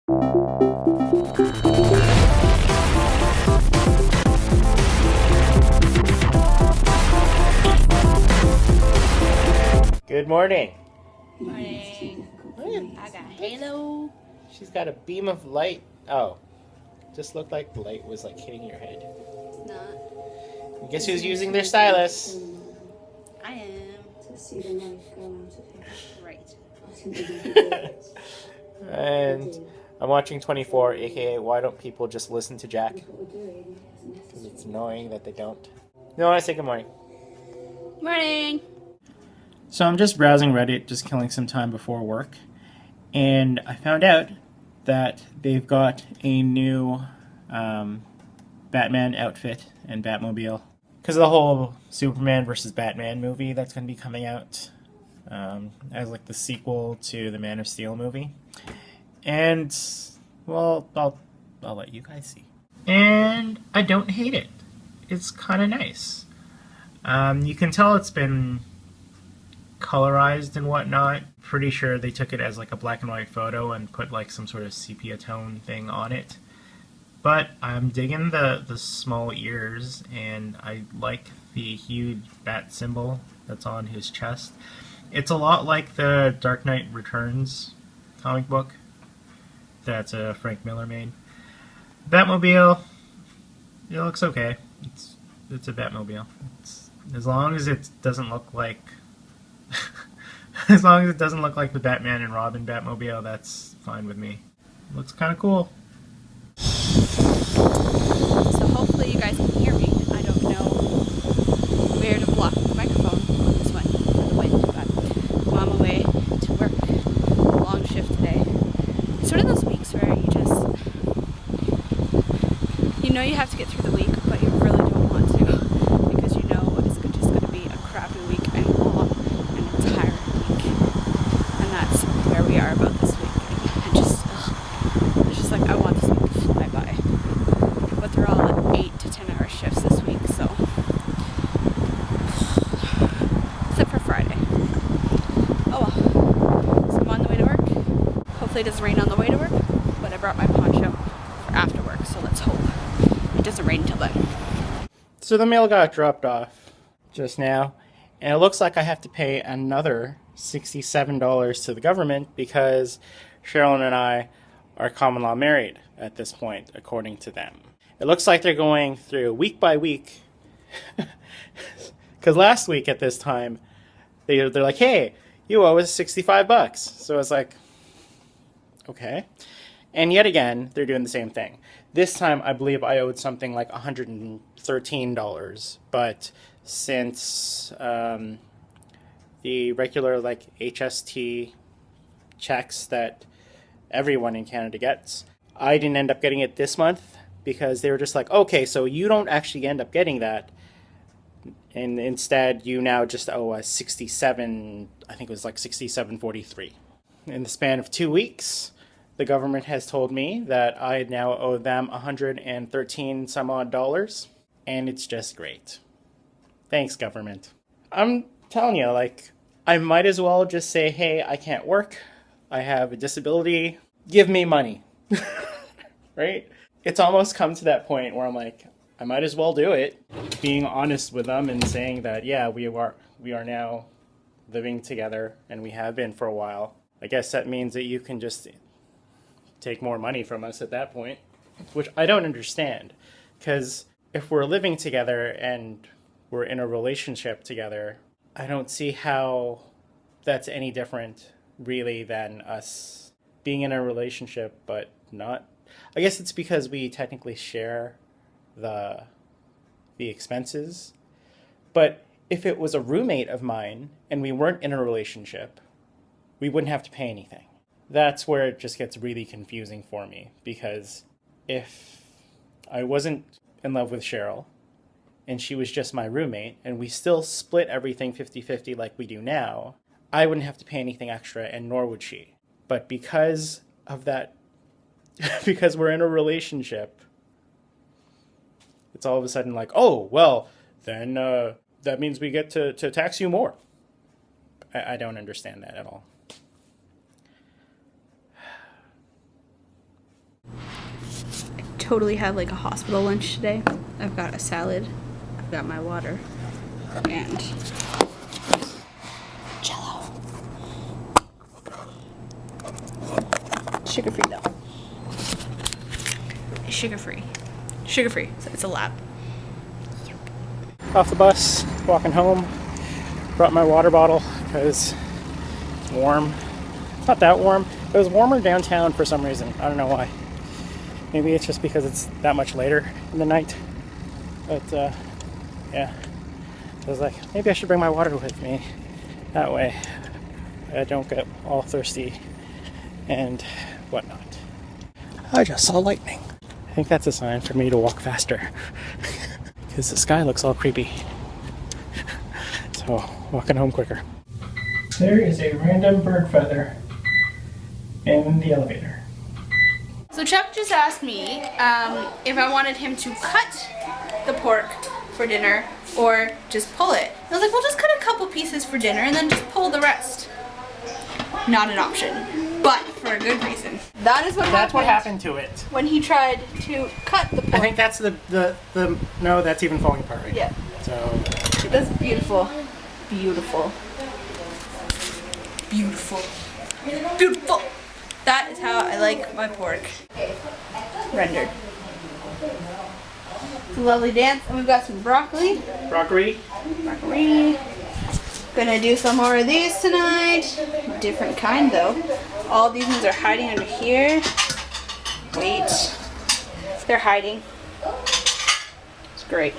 Good morning. Morning. I got Halo. She's got a beam of light. Oh, just looked like the light was like hitting your head. It's not. Guess who's using their stylus? I am. Right. And I'm watching 24, aka why don't people just listen to Jack? Because it's annoying that they don't. No, I say good morning. Morning. So I'm just browsing Reddit, just killing some time before work, and I found out that they've got a new Batman outfit and Batmobile. Because of the whole Superman versus Batman movie that's going to be coming out as like the sequel to the Man of Steel movie. And, well, I'll let you guys see. And I don't hate it. It's kind of nice. You can tell it's been colorized and whatnot. Pretty sure they took it as like a black and white photo and put like some sort of sepia tone thing on it. But I'm digging the small ears, and I like the huge bat symbol that's on his chest. It's a lot like the Dark Knight Returns comic book that Frank Miller made. Batmobile, it looks okay. It's a Batmobile. As long as it doesn't look like as long as it doesn't look like the Batman and Robin Batmobile, that's fine with me. Looks kind of cool. So hopefully you guys can hear me. I don't know where to block the microphone on this one for the wind, but I'm on my way to work. Long shift today. It's one of those weeks where you know you have to get through the week, but you really don't want to because you know it's just going to be a crappy week and long and a tiring week. And that's where we are about this week. It's just like I want this week to fly by. But they're all at 8 to 10 hour shifts this week, so except for Friday. Oh well. So I'm on the way to work. Hopefully it doesn't rain on the way to work, but I brought my poncho for after work, so let's hope it doesn't rain until then. So the mail got dropped off just now, and it looks like I have to pay another $67 to the government because Cheryl and I are common law married at this point, according to them. It looks like they're going through week by week. Because last week at this time, they're like, hey, you owe us $65. So I was like, okay. And yet again, they're doing the same thing. This time, I believe I owed something like $113. But since the regular like HST checks that everyone in Canada gets, I didn't end up getting it this month because they were just like, okay, so you don't actually end up getting that. And instead, you now just owe us 67, I think it was like 67.43. In the span of 2 weeks, the government has told me that I now owe them 113 some odd dollars, and it's just great. Thanks, government. I'm telling you, like, I might as well just say, hey, I can't work. I have a disability. Give me money. Right? It's almost come to that point where I'm like, I might as well do it. Being honest with them and saying that, yeah, we are now living together, and we have been for a while. I guess that means that you can just take more money from us at that point, which I don't understand. Because if we're living together and we're in a relationship together, I don't see how that's any different, really, than us being in a relationship but not. I guess it's because we technically share the expenses. But if it was a roommate of mine and we weren't in a relationship, we wouldn't have to pay anything. That's where it just gets really confusing for me, because if I wasn't in love with Cheryl and she was just my roommate and we still split everything 50-50 like we do now, I wouldn't have to pay anything extra, and nor would she. But because of that, because we're in a relationship, it's all of a sudden like, oh, well, then that means we get to tax you more. I don't understand that at all. totally have like a hospital lunch today. I've got a salad, I've got my water, and Jello. Sugar free though. It's sugar free. Sugar free, so it's a lab. Off the bus, walking home. Brought my water bottle because it's warm. It's not that warm. It was warmer downtown for some reason. I don't know why. Maybe it's just because it's that much later in the night. But yeah. So I was like, maybe I should bring my water with me. That way I don't get all thirsty and whatnot. I just saw lightning. I think that's a sign for me to walk faster. Because the sky looks all creepy. So, walking home quicker. There is a random bird feather in the elevator. So Chuck just asked me if I wanted him to cut the pork for dinner or just pull it. I was like, well, just cut a couple pieces for dinner and then just pull the rest. Not an option, but for a good reason. That is what That's what happened to it. when he tried to cut the pork. I think that's the no, that's even falling apart right Yeah. So That's beautiful. Beautiful. Beautiful. Beautiful. That is how I like my pork rendered. It's a lovely dance, and we've got some broccoli. broccoli. Broccoli. Gonna do some more of these tonight. Different kind though. All these ones are hiding under here. Wait. They're hiding. It's great.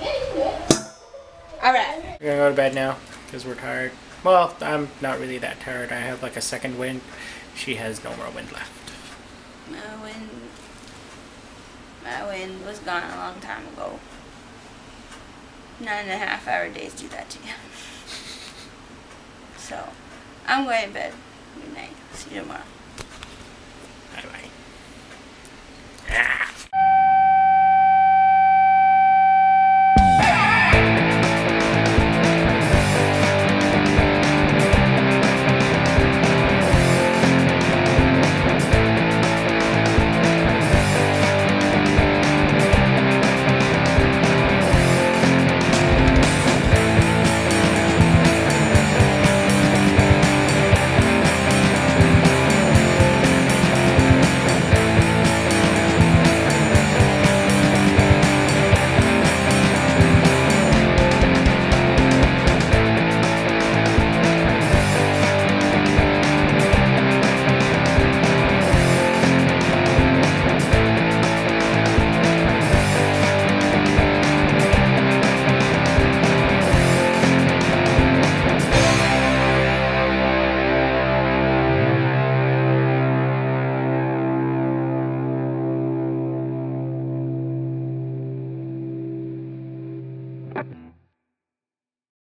Alright. We're gonna go to bed now because we're tired. Well, I'm not really that tired. I have like a second wind. She has no more wind left. My wind was gone a long time ago. 9.5-hour days do that to you. So, I'm going to bed. Good night. See you tomorrow.